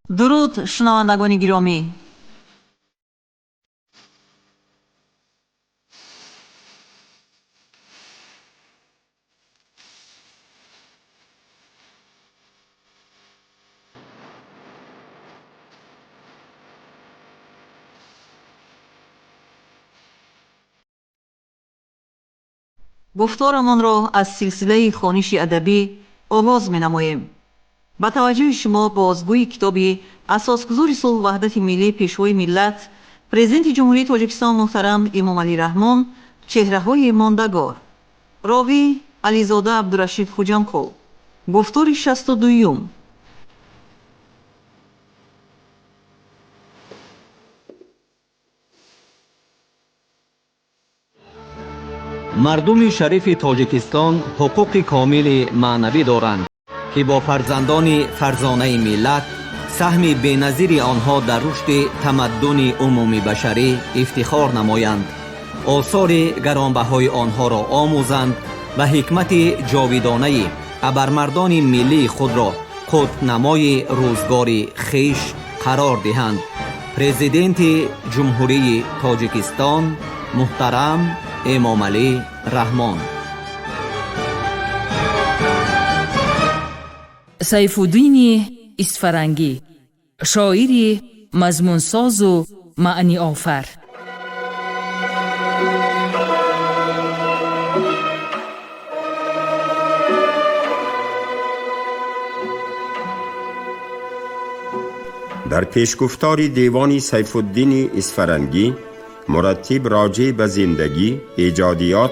درود شنوندگان گرامی. گفتارمان را از سلسله خوانش ادبی آغاز می‌نماییم. با توجه شما بازگوی کتابی اساسگذار صلح و وحدت ملی پیشوای ملت پرزیدنت جمهوری تاجیکستان محترم امام علی رحمان چهره‌های ماندگار، راوی علیزاده عبدالرشید خوجامخو. گفتار 62. مردم شریف تاجیکستان حقوق کامل معنوی دارند که با فرزندان فرزانه ملت سهم بی‌نظیر آنها در رشد تمدن عمومی بشری افتخار نمایند، آثار گرانبهای آنها را آموزند و حکمت جاویدانه ابرمردان ملی خود را قطب‌نمای روزگار خویش قرار دهند. پرزیدنت جمهوری تاجیکستان محترم امام علی رحمان. سیفالدین اسفرنگی، شاعری مضمونساز و معنی آفر. در پیشگفتار دیوان سیفالدین اسفرنگی مرتب راجع به زندگی، ایجادیات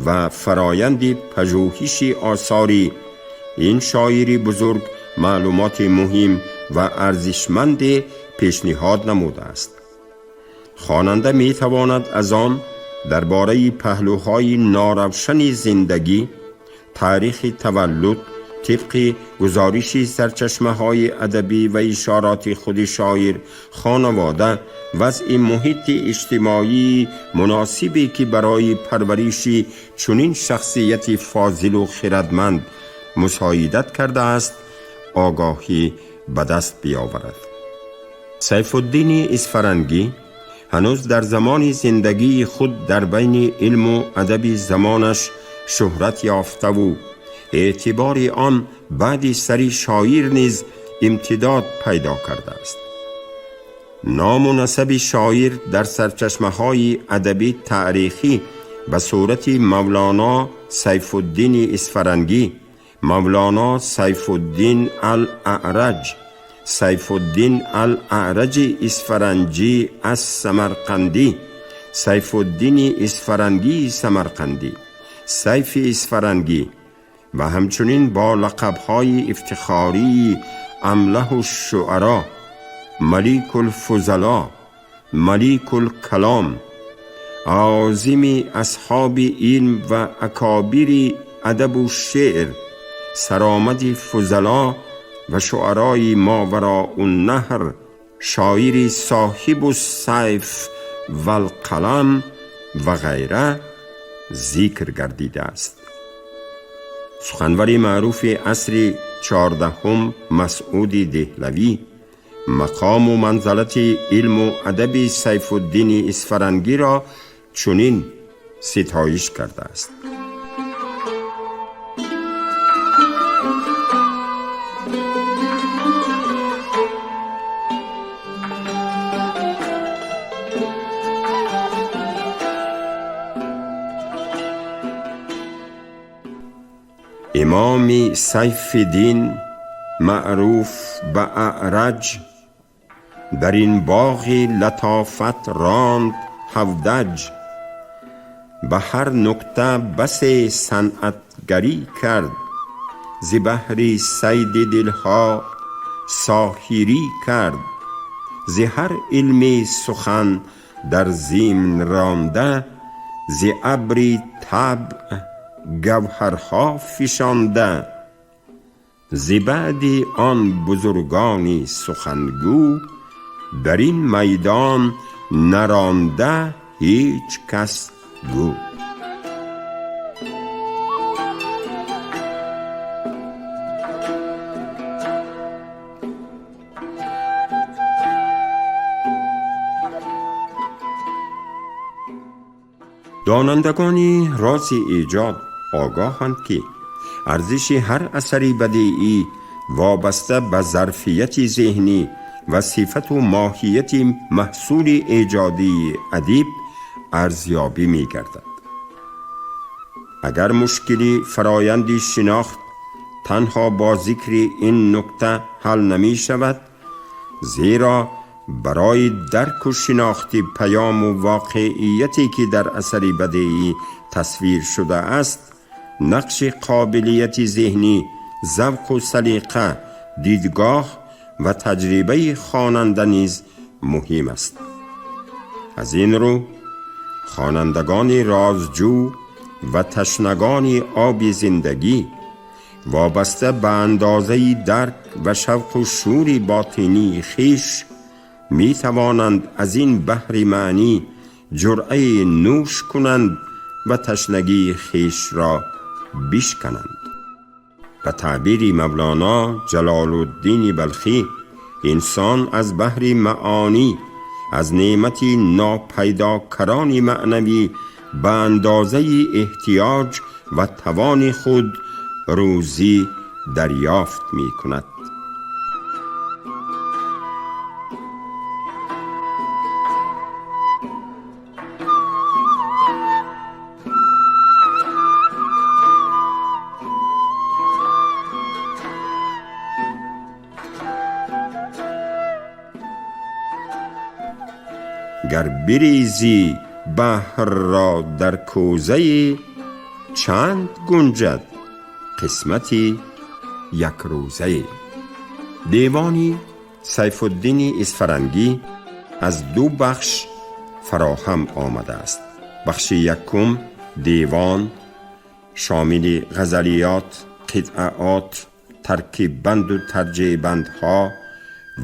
و فرایند پژوهش آثار این شاعر بزرگ معلومات مهم و ارزشمند پیشنهاد نموده است. خواننده می تواند از آن درباره پهلوهای ناروشن زندگی، تاریخ تولد، طبق گزارش سرچشمه‌های ادبی و اشارات خود شاعر، خانواده، وضع محیط اجتماعی مناسبی که برای پرورش چنین شخصیت فاضل و خردمند مساعدت کرده است آگاهی به دست بیاورد. سیفالدین اسفرنگی هنوز در زمان زندگی خود در بین علم و ادب زمانش شهرت یافته و اعتبار آن بعد سری شاعر نیز امتداد پیدا کرده است. نام و نسب شاعر در سرچشمه‌های ادبی تاریخی به صورت مولانا سیفالدین اسفرنگی، مولانا سیفالدین الاعرج، سیفالدین الاعرج اسفرنجی از سمرقندی، سیفالدین اسفرنگی سمرقندی، سیف اسفرنگی و همچنین با لقب‌های افتخاری املح الشعراء، ملیک الفضلاء، ملیک الکلام، عظیم اصحاب علم و اکابر ادب و شعر، سرآمد فضلا و شعرای ماوراء النهر، شاعر صاحب السیف و القلم و غیره ذکر گردیده است. سخنور معروف عصر 14 مسعود دهلوی مقام و منزلت علم و ادب سیفالدین اسفرنگی را چنین ستایش کرده است: امام سیف دین معروف به اعرج در این باغ لطافت راند هودج، به هر نکته بس صنعتگری کرد، ز بحر صید دلها ساحری کرد، ز هر علم سخن در ضمن رانده، ز ابر طبع گوهرها فشانده، ز بعد آن بزرگان سخنگو در این میدان نرانده هیچ کس گو. دانندگان راز ایجاد آگاهند که ارزش هر اثری بدیعی وابسته به ظرفیت ذهنی و صفت و ماهیت محصول ایجادی ادیب ارزیابی می گردد. اگر مشکلی فرایند شناخت تنها با ذکر این نکته حل نمی شود، زیرا برای درک و شناخت پیام و واقعیتی که در اثر بدیعی تصویر شده است، نقش قابلیت ذهنی، ذوق و سلیقه، دیدگاه و تجربه خواننده نیز مهم است. از این رو خوانندگان رازجو و تشنگان آب زندگی وابسته به اندازه درک و شوق و شور باطنی خویش می توانند از این بحر معنی جرعه نوش کنند و تشنگی خویش را بشکنند. به تعبیر مولانا جلال الدین بلخی، انسان از بحر معانی، از نعمتی ناپیداکران معنوی به اندازه احتیاج و توان خود روزی دریافت می کند. گر بریزی بحر را در کوزه، چند گنجد قسمتی یک روزه. دیوانی سیف الدین اسفرنگی از دو بخش فراهم آمده است. بخش یکم دیوان شامل غزلیات، قطعات، ترکیب بند و ترجیع بندها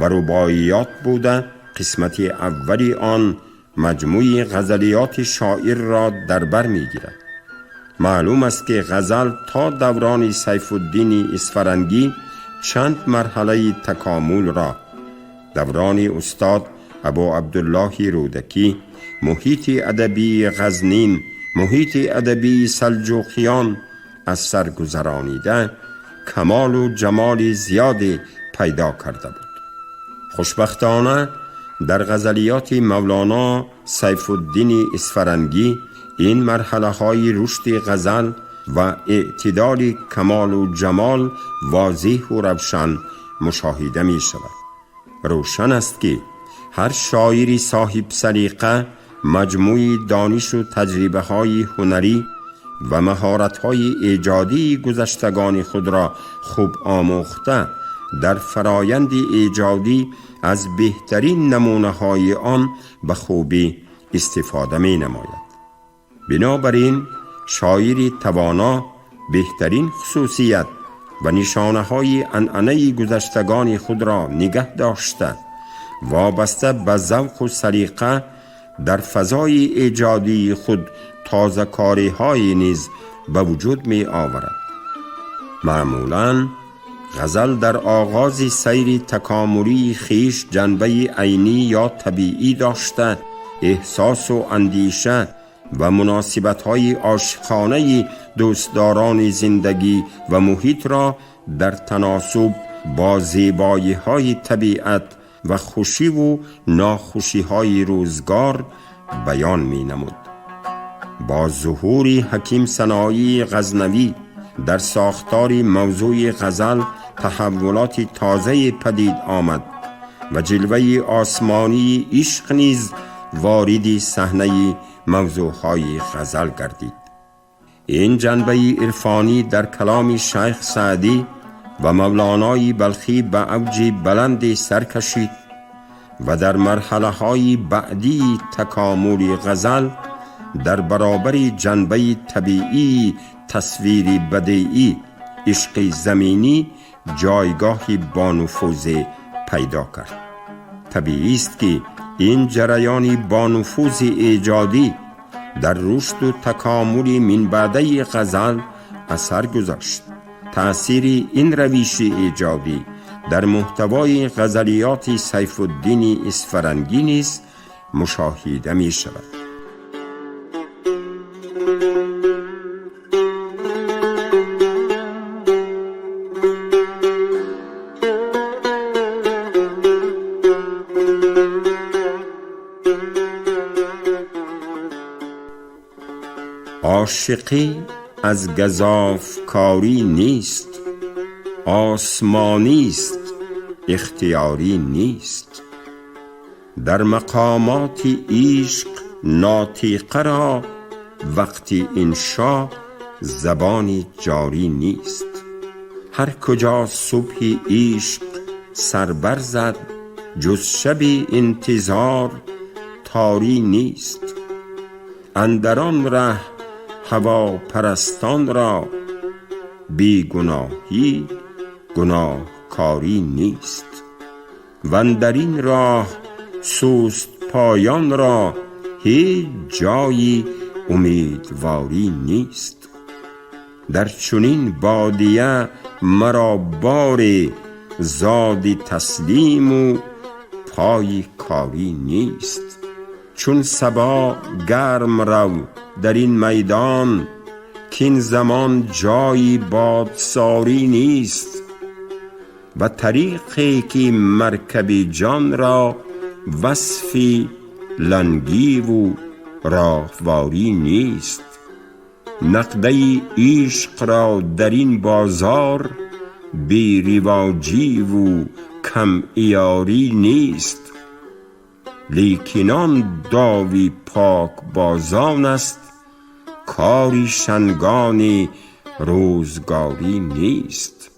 و رباعیات بوده. قسمت اولی آن مجموعه غزلیات شاعر را در بر می گیرد. معلوم است که غزل تا دوران سیف الدین اسفرنگی چند مرحله تکامل را دوران استاد ابو عبدالله رودکی، محیط ادبی غزنین، محیط ادبی سلجوقیان از سر گذرانیده کمال و جمال زیادی پیدا کرده بود. خوشبختانه در غزلیات مولانا سیف الدین اسفرنگی این مرحله های رشد غزل و اعتدال کمال و جمال واضح و روشن مشاهده می شود. روشن است که هر شاعری صاحب سلیقه مجموعی دانش و تجربه های هنری و مهارت های ایجادی گذشتگان خود را خوب آموخته در فرایند ایجادی از بهترین نمونه های آن به خوبی استفاده می نماید. بنابراین شاعری توانا بهترین خصوصیت و نشانه های عنعنه گذشتگان خود را نگه داشته وابسته به ذوق و سلیقه در فضای ایجادی خود تازه کاری های نیز به وجود می آورد. معمولاً غزل در آغاز سیر تکاملی خیش جنبه عینی یا طبیعی داشته احساس و اندیشه و مناسبت‌های عاشقانه دوستداران زندگی و محیط را در تناسب با زیبایی‌های طبیعت و خوشی و ناخوشی‌های روزگار بیان می‌نمود. با ظهور حکیم سنایی غزنوی در ساختار موضوع غزل تحولات تازه پدید آمد و جلوه آسمانی عشق نیز وارد صحنه موضوعهای غزل گردید. این جنبه عرفانی در کلام شیخ سعدی و مولانای بلخی به اوج بلند سر کشید و در مرحله های بعدی تکامل غزل در برابر جنبه طبیعی تصویر بدیعی عشق زمینی جایگاهی بانفوذ پیدا کرد. طبیعی است که این جریان بانفوذ ایجادی در رشد و تکامل من بعده غزل اثر گذاشت. تأثیر این روش ایجادی در محتوای غزلیات سیف الدین اسفرنگی نیز مشاهده می شود. عاشقی از گزاف کاری نیست، آسمانی است اختیاری نیست. در مقامات عشق ناطقه را وقتی انشا زبانی جاری نیست. هر کجا صبح عشق سربر زد جز شب انتظار تاری نیست. اندران ره هوا پرستان را بی گناهی گناه کاری نیست. و اندرین راه سست پایان را هیچ جایی امیدواری نیست. در چنین بادیه مرا بار زاد تسلیم و پای کاری نیست. چون صبا گرم رو در این میدان کین زمان جایی بادساری نیست. و طریقی که مرکب جان را وصفی لنگی و راهواری نیست. نقده عشق را در این بازار بی رواجی و کم عیاری نیست. لیکن آن داوی پاک بازان است کاری شنگان روزگاری نیست.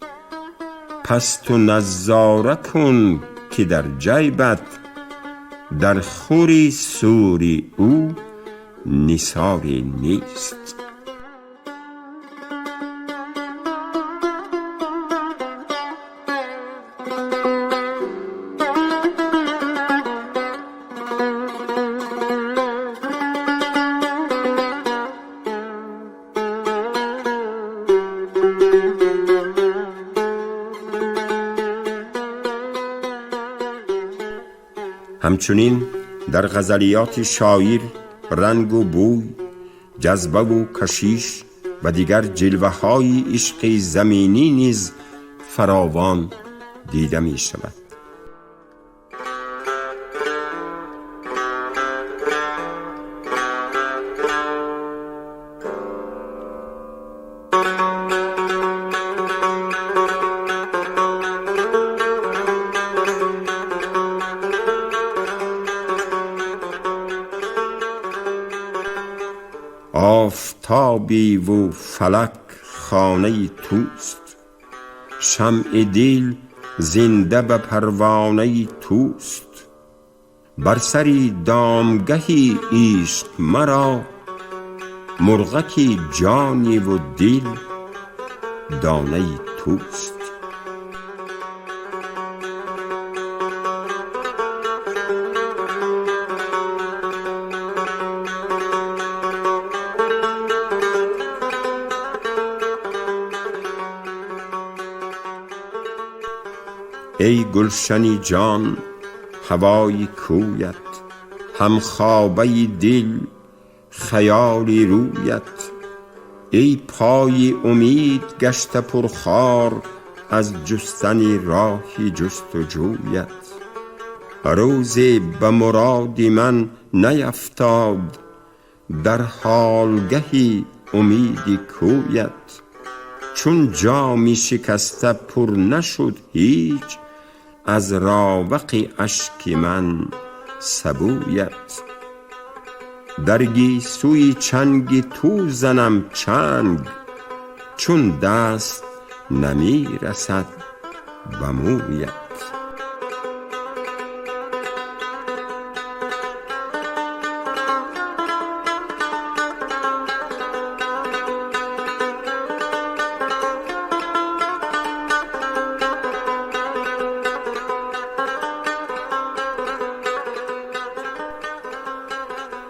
پس تو نظاره کن که در جیبت در خوری سوری او نثاری نیست. همچنین در غزلیات شاعر رنگ و بوی، جذبه و کشیش و دیگر جلوه های عشق زمینی نیز فراوان دیده می شود. آفتابی و فلک خانه توست، شمع دل زنده به پروانه توست. بر سری دامگهی عشق مرا مرغکی جانی و دل دانه توست. ای گلشنی جان هوای کویت، هم خوابه دل خیالی رویت. ای پای امید گشته پرخار از جستن راهی جستجویت. روزی به مراد من نیفتاد در حالگهی امید کویت. چون جامی شکسته پر نشد هیچ از راوق اشک من سبویت. در گیسوی چنگ تو زنم چنگ چون دست نمی رسد به مویت.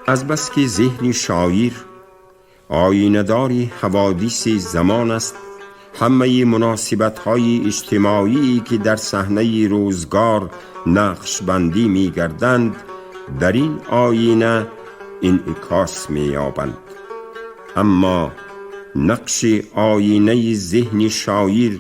از بس که ذهن شاعر آیینه‌دار حوادث زمان است، همه مناسبت‌های اجتماعی که در صحنه روزگار نقش بندی می‌گردند در این آینه انعکاس می‌یابند. اما نقش آینه ذهن شاعر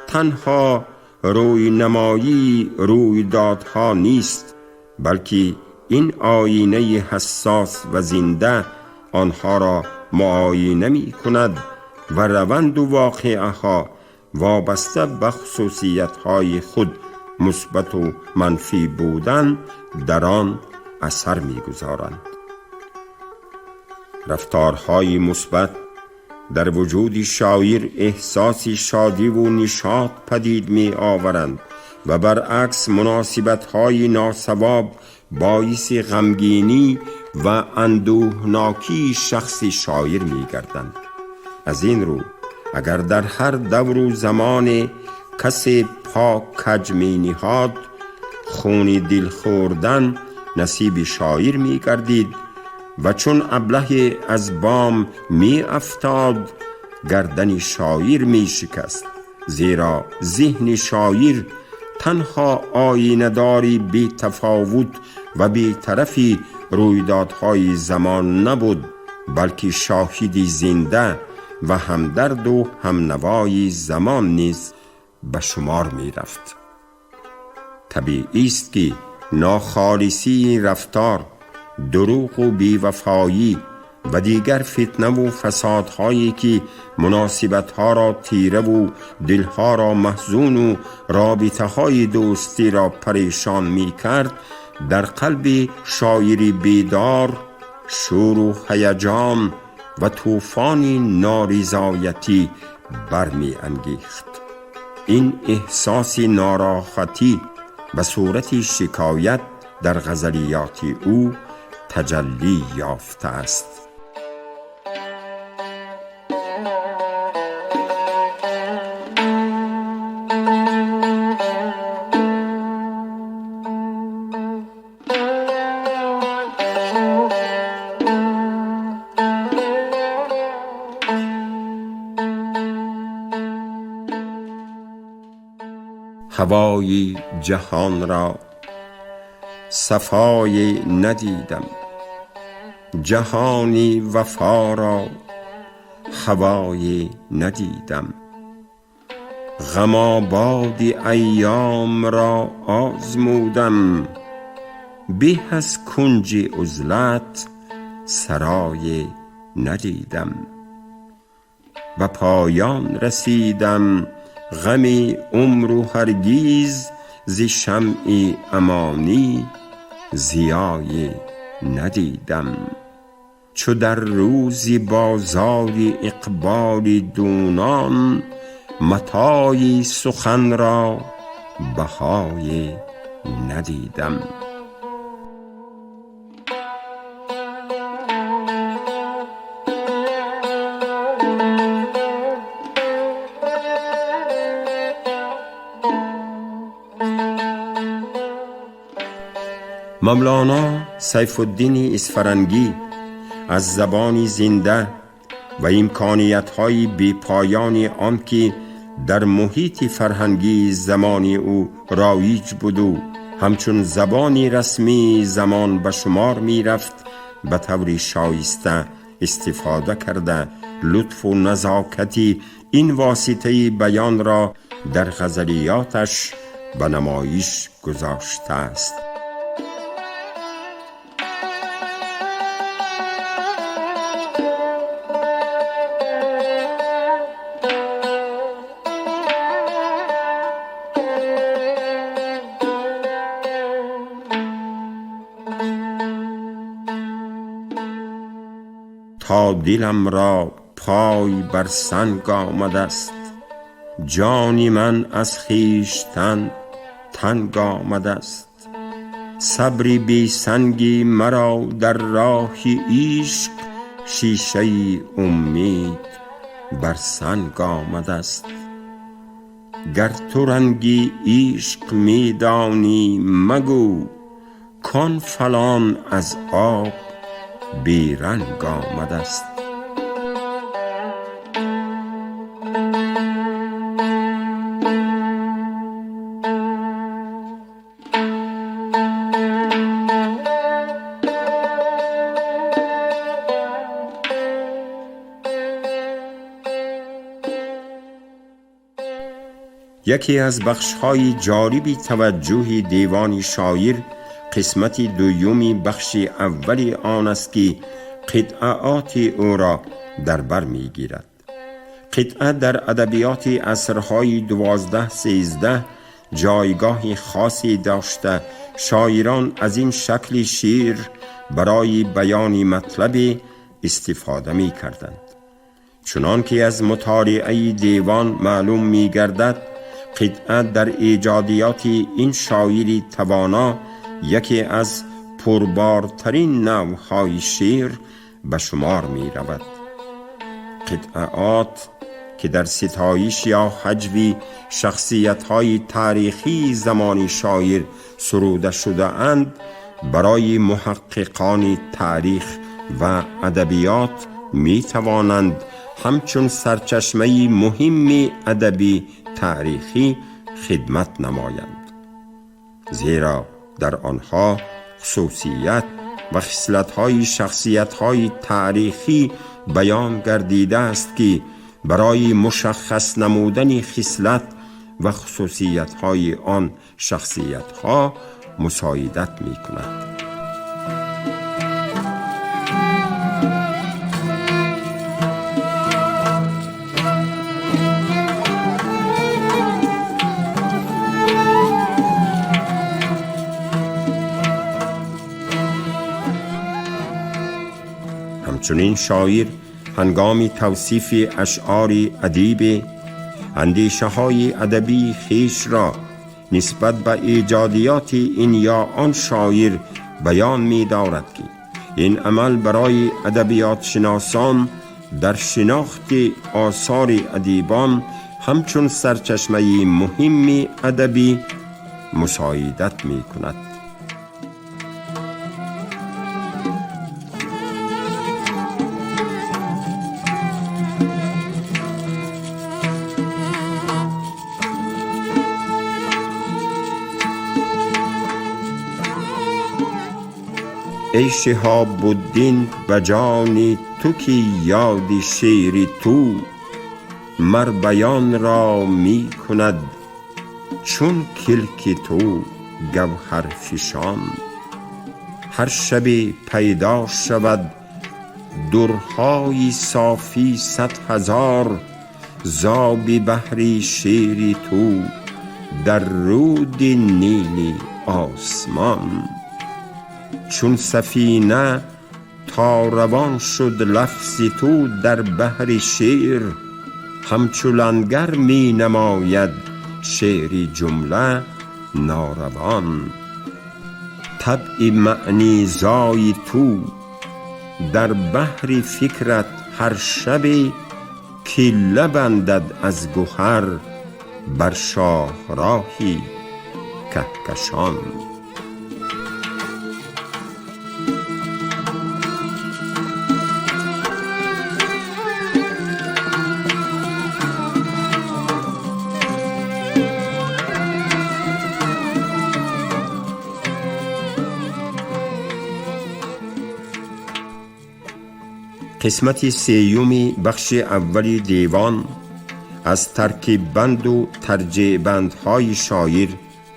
تنها روینمایی رویدادها نیست، بلکه این آینه حساس و زنده آنها را معاینه می کند و روند و واقعه ها وابسته به خصوصیت های خود مثبت و منفی بودن در آن اثر می گذارند. رفتارهای مثبت در وجود شاعر احساسی شادی و نشاط پدید می آورند و برعکس مناسبت‌های ناصواب باعث غمگینی و اندوهناکی شخص شاعر می گردند. از این رو اگر در هر دور و زمان کسی پا کج می نهاد، خون دل خوردن نصیب شاعر می گردید و چون ابله از بام می افتاد گردن شاعر می شکست، زیرا ذهن شاعر تنها آینه‌داری بی تفاوت و بی طرفی رویدادهای زمان نبود، بلکه شاهدی زنده و همدرد و همنوای زمان نیز به شمار می رفت. طبیعی است که ناخالصی رفتار، دروغ و بیوفایی و دیگر فتنه و فسادهایی که مناسبتها را تیره و دلها را محزون و رابطه های دوستی را پریشان می کرد، در قلب شاعری بیدار شور و هیجان و طوفان نارضایتی برمی انگیخت. این احساس ناراحتی به صورت شکایت در غزلیات او تجلی یافته است. هوای جهان را صفای ندیدم، جهانی وفا را هوای ندیدم. غم آباد ایام را آزمودم، به از کنج عزلت سرای ندیدم. و پایان رسیدم غم عمر و هرگیز ز شمع امانی ضیای ندیدم. چو در روز بازار اقبال دونان، متاع سخن را بهای ندیدم. مولانا سیف الدین اسفرنگی از زبانی زنده و امکانیت‌های بی پایان آن که در محیط فرهنگی زمانی او رایج بود و همچون زبانی رسمی زمان به شمار می رفت، به طور شایسته استفاده کرده لطف و نزاکتی این واسطه بیان را در غزلیاتش به نمایش گذاشته است. تا دلم را پای بر سنگ آمده است، جان من از خویشتن تنگ آمده است. صبر بی سنگی مرا در راه عشق، شیشه امید بر سنگ آمده است. گر تو رنگی عشق می دانی مگو، کان فلان از آب بی رنگ آمده است. یکی از بخش‌های جالب توجه دیوان شاعر قسمت دومی بخش اولی آن است که قطعات او را در بر میگیرد. قطعه در ادبیات عصرهای 12-13 جایگاه خاصی داشته. شاعران از این شکل شعر برای بیان مطلبی استفاده می کردند. چنان که از مطالعه دیوان معلوم می گردد، قطعه در ایجادیات این شاعری توانا یکی از پربارترین نوعهای شعر به شمار می رود. قطعات که در ستایش یا حجو شخصیت‌های تاریخی زمان شاعر سروده شده اند، برای محققان تاریخ و ادبیات می توانند همچون سرچشمه مهم ادبی تاریخی خدمت نمایند، زیرا در آنها خصوصیت و خصلت‌های شخصیت‌های تاریخی بیان گردیده است که برای مشخص نمودن خصلت و خصوصیت‌های آن شخصیت‌ها مساعدت می‌کند. همچنین شاعر هنگام توصیف اشعار ادیب اندیشه های ادبی خیش را نسبت به ایجادیات این یا آن شاعر بیان می دارد که این عمل برای ادبیات شناسان در شناخت آثار ادیبان همچون سرچشمه مهم ادبی مساعدت می کند. ای شهاب الدین بجانی تو که یاد شعر تو، مر بیان را می کند چون کلک تو گوهر فشان. هر شب پیدا شود درهای صافی 100,000 زاب بحری شعر تو در رود نیل آسمان. چون سفینه تا روان شد لفظ تو در بحر شعر، همچو لنگر می نماید شعر جمله ناروان. طبع معنی زای تو در بحر فکرت هر شب، کله بندد از گوهر بر شاهراهی کهکشان. قسمت سیوم بخش اول دیوان از ترکیب بند و ترجیع بندهای شاعر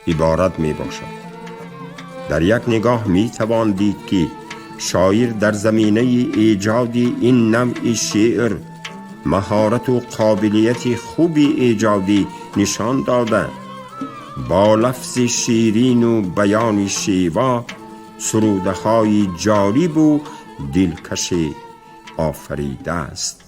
عبارت می باشد. در یک نگاه می توان دید که شاعر در زمینه ایجاد این نوع شعر مهارت و قابلیت خوبی ایجادی نشان داده. با لفظ شیرین و بیان شیوا سروده های جالب و دلکش آفریده است.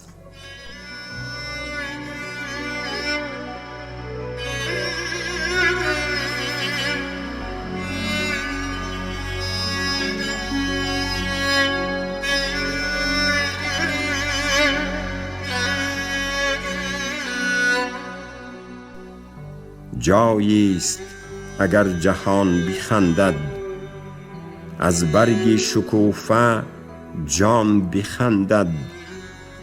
جایی است اگر جهان بخندد، از برگ شکوفه جان بخندد.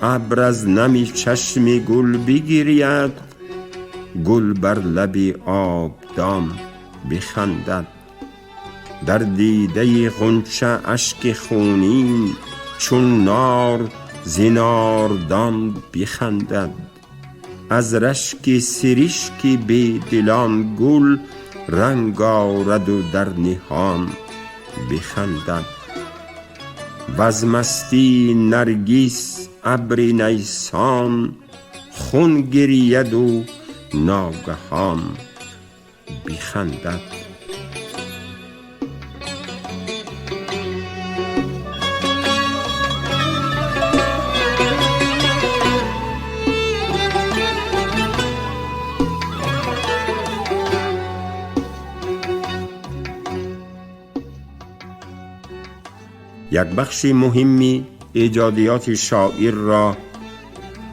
ابر از نم چشم گل بگرید، گل بر لب آبدان بخندد. در دیده غنچه اشک خونین چون نار ز ناردان بخندد. از رشک سرشک بی دلان گل رنگ آرد و در نهان بخندد. وز مستی نرگس ابر نیسان، خون گرید و ناگهان بخندد. یک بخش مهمی ایجادیات شاعر را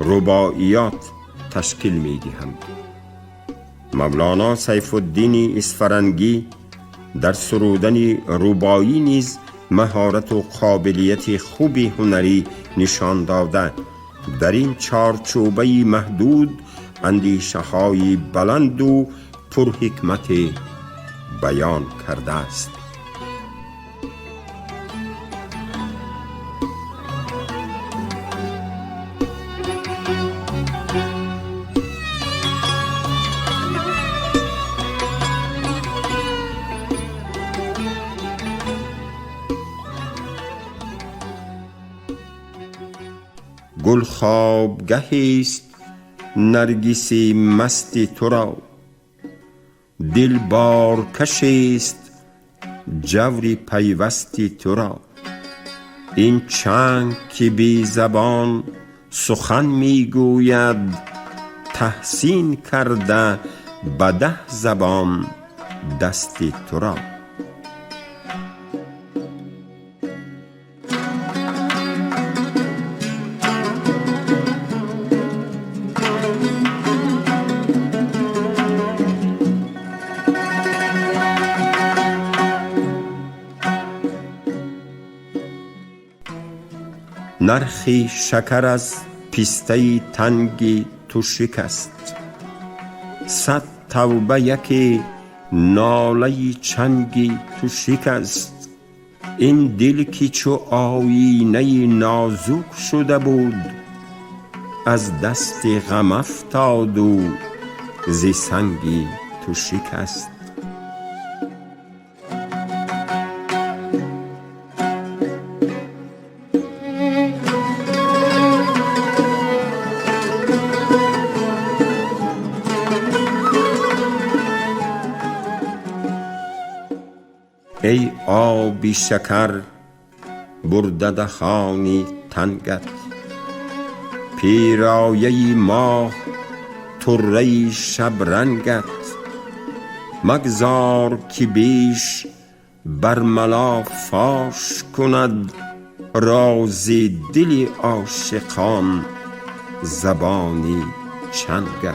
رباعیات تشکیل می دهند. مولانا سیف الدین اصفرنگی در سرودن رباعی نیز مهارت و قابلیت خوبی هنری نشان داده، در این چارچوبه محدود اندیشه های بلند و پرحکمت بیان کرده است. گل خوابگهی است نرگسی مستی تو را، دل بارکشی است جوری پیوستی تو را. این چنگ که بی زبان سخن می گوید، تحسین کرده به 10 زبان دستی تو را. نرخی شکر از پیسته تنگی تو شکست، 100 توبه یکی ناله چنگی تو شکست. این دل که چو آیینه نازک شده بود، از دست غم افتاد و ز سنگی تو شکست. ای آبی شکر برده دهانی تنگت، پیرایه ماه طره شبرنگت. مگذار که بیش بر ملا فاش کند، راز دل عاشقان زبانی چنگت.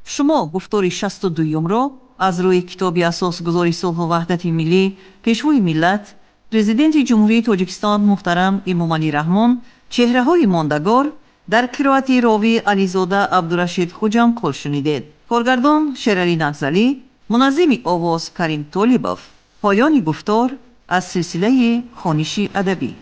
شما گفتار 62 را از روی کتاب اساسگذاری صلح و وحدت ملی پیشوای ملت پرزیدنت جمهوری تاجیکستان محترم امامعلی رحمان چهره های ماندگار در قرائت راوی علیزاده عبدالرشید خوجامقل شنیدید. کارگردان شیرعلی نقزلی، منظم آواز کریم طالباف. پایان گفتار از سلسله خوانش ادبی.